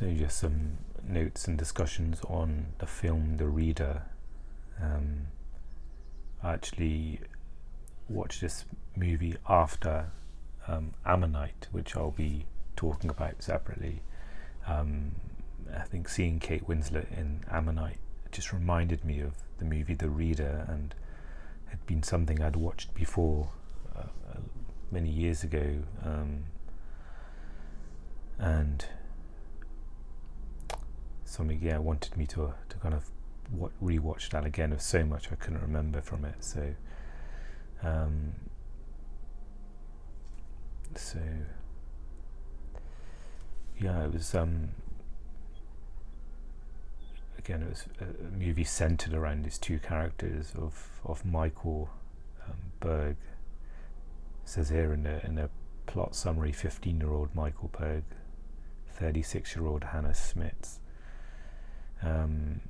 So just some notes and discussions on the film The Reader. I actually watched this movie after Ammonite, which I'll be talking about separately. I think seeing Kate Winslet in Ammonite just reminded me of the movie The Reader, and had been something I'd watched before many years ago, and something wanted me to kind of rewatch that again. There's so much I couldn't remember from it, so it was again, it was a movie centered around these two characters of Michael Berg. It says here in the plot summary, 15-year-old Michael Berg, 36-year-old Hannah Smits. And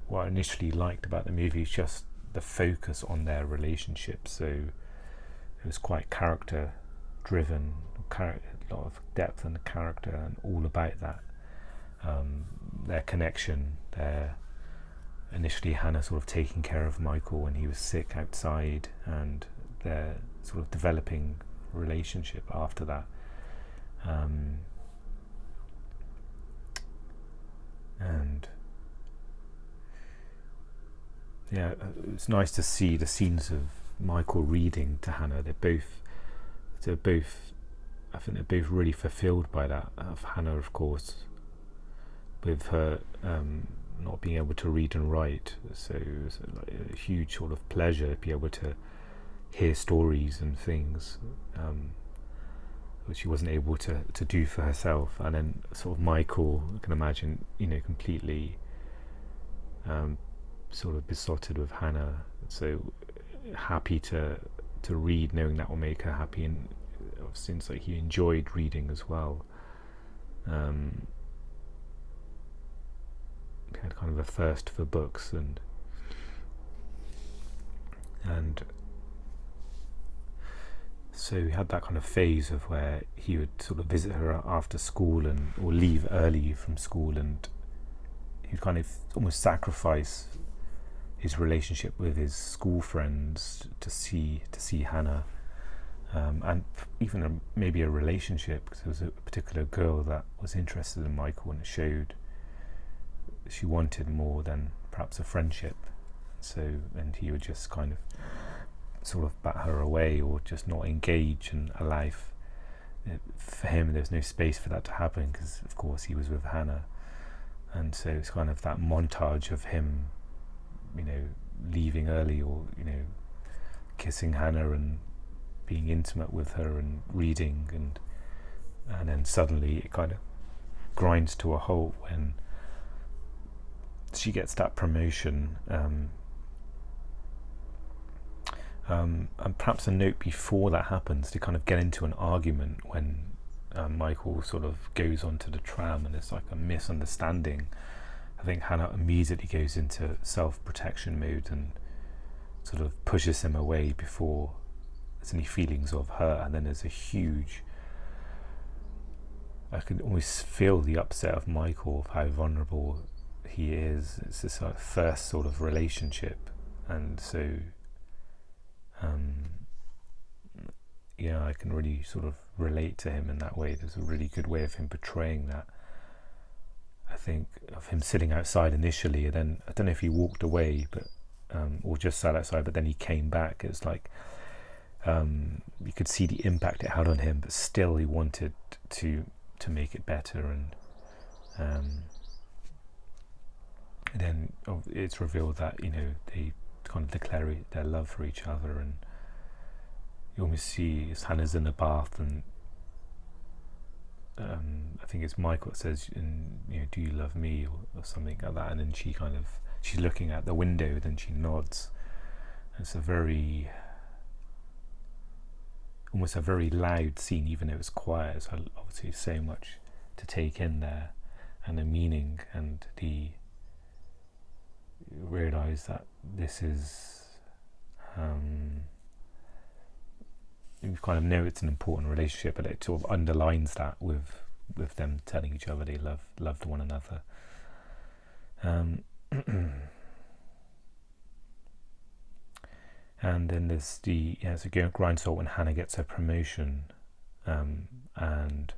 what I initially liked about the movie is just the focus on their relationship. So it was quite character driven, a lot of depth and character, and all about that. Their connection, initially Hannah sort of taking care of Michael when he was sick outside, and their sort of developing relationship after that. And it's nice to see the scenes of Michael reading to Hannah. I think they're both really fulfilled by that. Of Hannah, of course, with her not being able to read and write, so it was a huge sort of pleasure to be able to hear stories and things which she wasn't able to do for herself. And then sort of Michael, I can imagine, completely sort of besotted with Hannah, so happy to read, knowing that will make her happy, and since he enjoyed reading as well. He had kind of a thirst for books, and so he had that kind of phase of where he would sort of visit her after school or leave early from school, and he'd kind of almost sacrifice his relationship with his school friends to see Hannah, and even maybe a relationship, because there was a particular girl that was interested in Michael, and it showed she wanted more than perhaps a friendship. And he would just kind of sort of bat her away, or just not engage in a life. For him, there's no space for that to happen, because of course he was with Hannah. And so it's kind of that montage of him leaving early, or kissing Hannah and being intimate with her and reading, and then suddenly it kind of grinds to a halt when she gets that promotion. And perhaps a note before that happens, to kind of get into an argument when Michael sort of goes onto the tram, and there's like a misunderstanding. I think Hannah immediately goes into self-protection mode and sort of pushes him away before there's any feelings of her, and then there's a huge, I can almost feel the upset of Michael, of how vulnerable he is. It's this first sort of relationship, and so I can really sort of relate to him in that way. There's a really good way of him portraying that. I think of him sitting outside initially, and then I don't know if he walked away, but or just sat outside, but then he came back. It's like you could see the impact it had on him, but still he wanted to make it better. And then it's revealed that they kind of declare their love for each other, and you almost see Hannah's in the bath, and I think it's Michael that says, do you love me, or something like that, and then she's looking out the window, then she nods. It's almost a very loud scene, even though it's quiet. So obviously so much to take in there, and the meaning, and you realise that this is you kind of know it's an important relationship, but it sort of underlines that with them telling each other they loved one another. And then there's so Grindstone when Hannah gets her promotion, and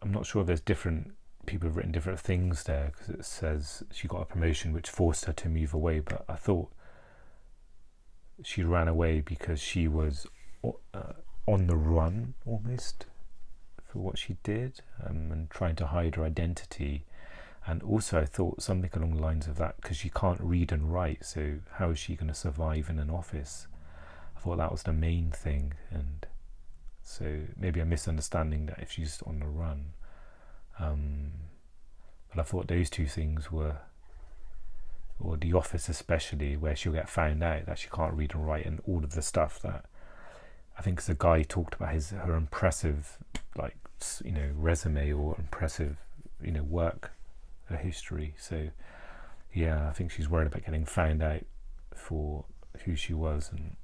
I'm not sure if there's different people have written different things there, because it says she got a promotion which forced her to move away, but I thought she ran away because she was on the run almost for what she did, and trying to hide her identity. And also I thought something along the lines of that, because she can't read and write, so how is she going to survive in an office? I thought that was the main thing, and so maybe I'm misunderstanding that if she's on the run. But I thought those two things were, or the office especially, where she'll get found out that she can't read and write, and all of the stuff that I think the guy talked about her impressive, like, resume, or impressive, work, her history. So yeah, I think she's worried about getting found out for who she was, and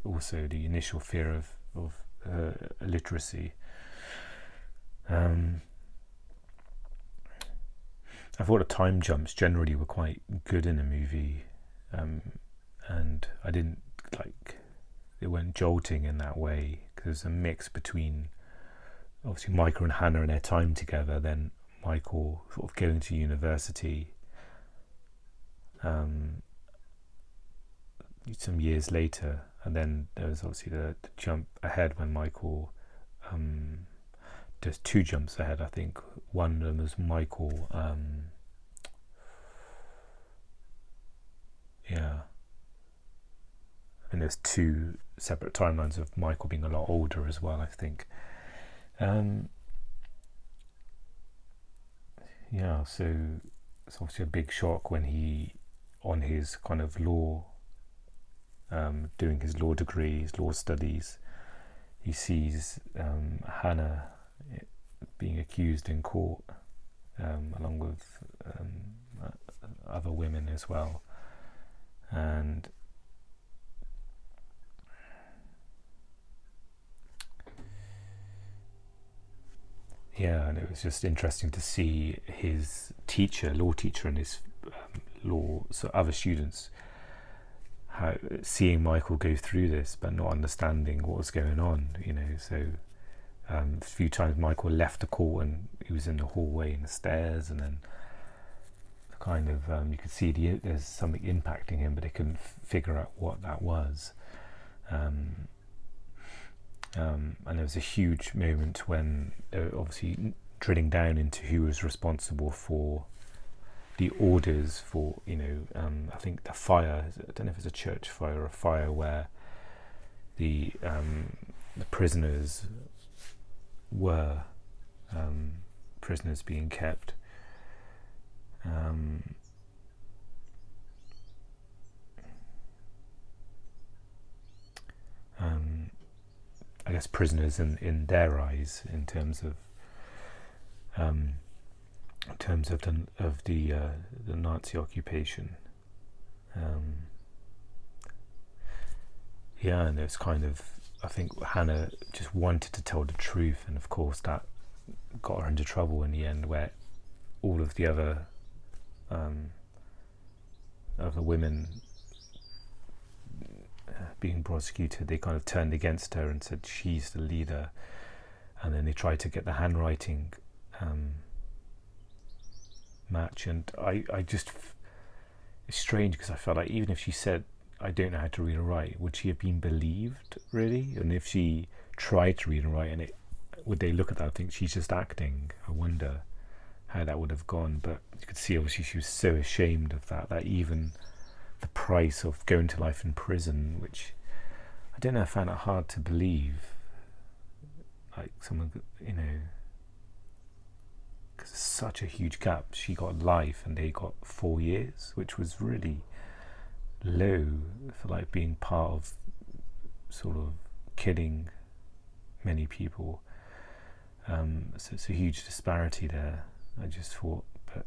also the initial fear of her illiteracy. I thought the time jumps generally were quite good in the movie, and I didn't they weren't jolting in that way, because there's a mix between obviously Michael and Hannah and their time together, then Michael sort of going to university some years later, and then there was obviously the jump ahead when Michael, there's two jumps ahead, I think. One of them was Michael, and there's two separate timelines of Michael being a lot older as well, I think. So it's obviously a big shock when he, on his kind of law, doing his law degree, his law studies, he sees Hannah being accused in court, along with other women as well. And and it was just interesting to see his law teacher, and his other students, seeing Michael go through this but not understanding what was going on. So a few times Michael left the court and he was in the hallway and the stairs, and then kind of you could see there's something impacting him, but they couldn't figure out what that was. And there was a huge moment when obviously drilling down into who was responsible for the orders for, I think the fire, I don't know if it's a church fire or a fire where the prisoners were prisoners being kept. I guess prisoners in their eyes, in terms of the Nazi occupation. And it's kind of, I think Hannah just wanted to tell the truth, and of course that got her into trouble in the end, where all of the other women being prosecuted, they kind of turned against her and said she's the leader, and then they tried to get the handwriting match, and I just, it's strange, because I felt like even if she said I don't know how to read and write, would she have been believed really? And if she tried to read and write, and would they look at that and think she's just acting? I wonder how that would have gone. But you could see obviously she was so ashamed of that even the price of going to life in prison, which I don't know, I found it hard to believe, like someone, because it's such a huge gap. She got life and they got 4 years, which was really low for like being part of sort of killing many people. So it's a huge disparity there, I just thought. But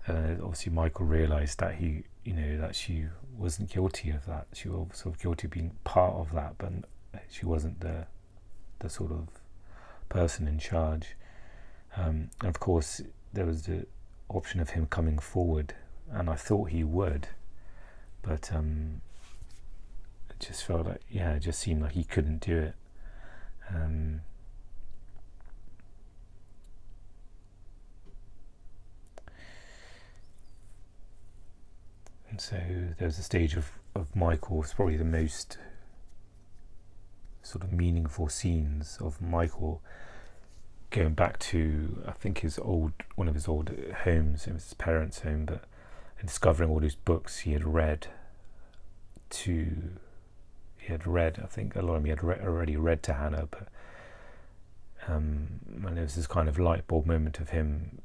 obviously Michael realised that that she wasn't guilty of that. She was sort of guilty of being part of that, but she wasn't the sort of person in charge. And of course, there was the option of him coming forward, and I thought he would, but it just felt like, it just seemed like he couldn't do it. And so there was a stage of Michael. It's probably the most sort of meaningful scenes of Michael going back to, I think, one of his old homes. It was his parents' home, but and discovering all these books he had read. I think a lot of them he had already read to Hannah, but and there was this kind of light bulb moment of him.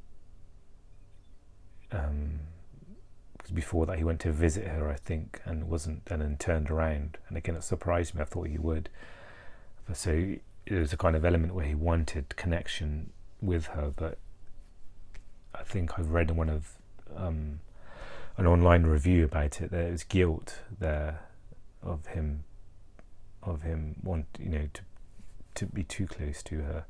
Because before that he went to visit her, I think, and wasn't, and then turned around, and again it surprised me. I thought he would, but so there was a kind of element where he wanted connection with her, but I think I've read one of an online review about it. There was guilt there of him wanting, to be too close to her.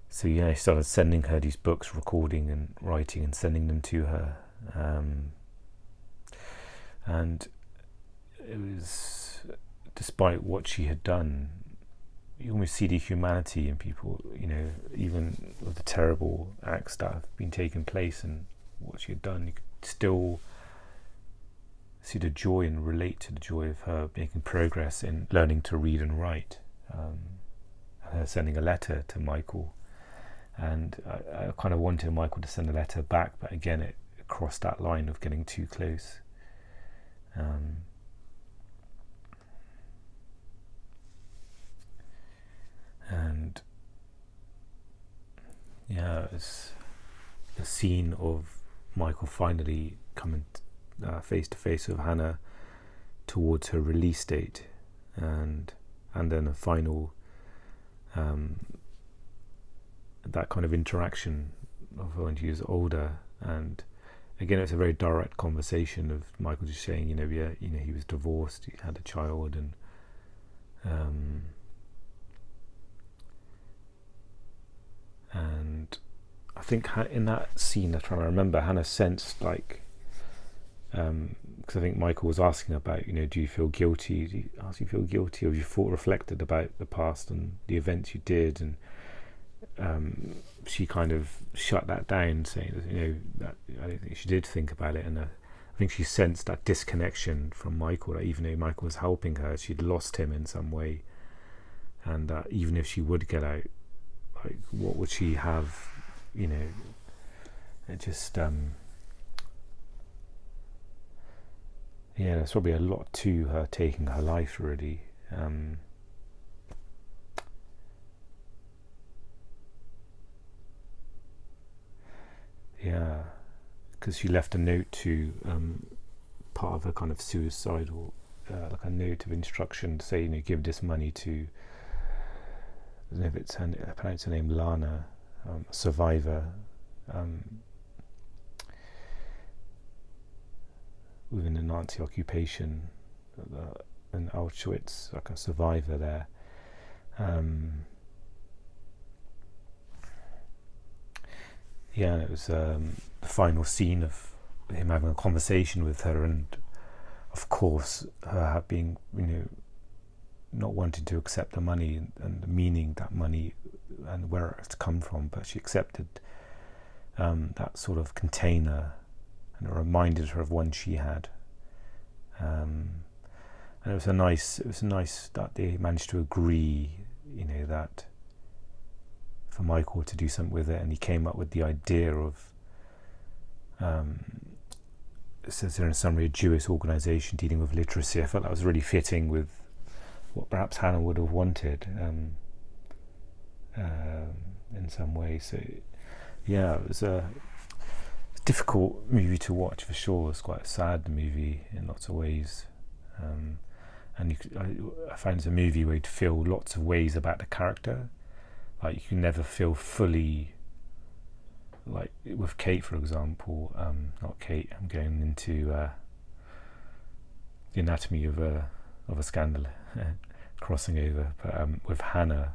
So he started sending her these books, recording and writing and sending them to her. And it was, despite what she had done, you almost see the humanity in people, even with the terrible acts that have been taking place and what she had done, you could still see the joy and relate to the joy of her making progress in learning to read and write, and her sending a letter to Michael. And I kind of wanted Michael to send a letter back, but again it crossed that line of getting too close. And it was the scene of Michael finally coming face to face with Hannah towards her release date, and then a final that kind of interaction of her when she was older. And again, it's a very direct conversation of Michael just saying, he was divorced, he had a child, and I think in that scene, I'm trying to remember, Hannah sensed because I think Michael was asking about, do you feel guilty? Do you feel guilty, or have you reflected about the past and the events you did? And she kind of shut that down, saying, that I don't think she did think about it, and I think she sensed that disconnection from Michael. That even though Michael was helping her, she'd lost him in some way, and that even if she would get out, what would she have? It just there's probably a lot to her taking her life, really. Because she left a note to part of her kind of suicidal, like a note of instruction to say, give this money to, I don't know if it's I pronounce her name Lana, a survivor within the Nazi occupation in Auschwitz, like a survivor there. And it was the final scene of him having a conversation with her, and of course her being, not wanting to accept the money and the meaning that money and where it had come from, but she accepted that sort of container, and it reminded her of one she had. And it was nice that they managed to agree, that for Michael to do something with it, and he came up with the idea of, it says there in summary, a Jewish organisation dealing with literacy. I felt that was really fitting with what perhaps Hannah would have wanted in some way. So it was a difficult movie to watch for sure. It was quite a sad movie in lots of ways, and I found it's a movie where you'd feel lots of ways about the character. Like you can never feel fully like with Kate, for example, not Kate, I'm going into the anatomy of a scandal, crossing over. But with Hannah,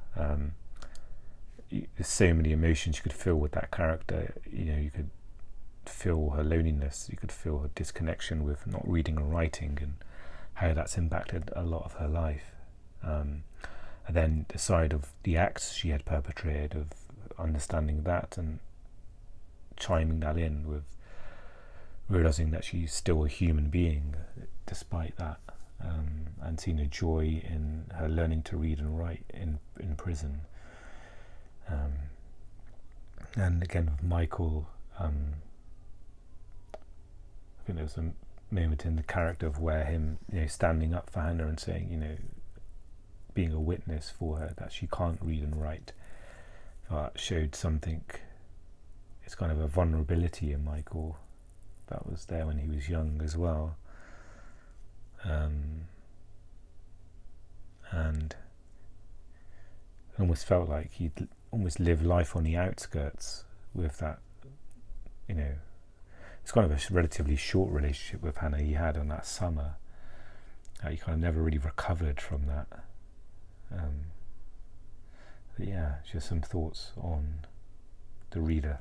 there's so many emotions you could feel with that character. You could feel her loneliness, you could feel her disconnection with not reading and writing, and how that's impacted a lot of her life. And then the side of the acts she had perpetrated, of understanding that and chiming that in with realizing that she's still a human being despite that, and seeing a joy in her learning to read and write in prison. And again with Michael, I think there was a moment in the character of where him, standing up for Hannah and saying, being a witness for her that she can't read and write, showed something. It's kind of a vulnerability in Michael that was there when he was young as well, and it almost felt like he'd almost lived life on the outskirts with that. It's kind of a relatively short relationship with Hannah he had on that summer. He kind of never really recovered from that. But yeah, just some thoughts on the reader.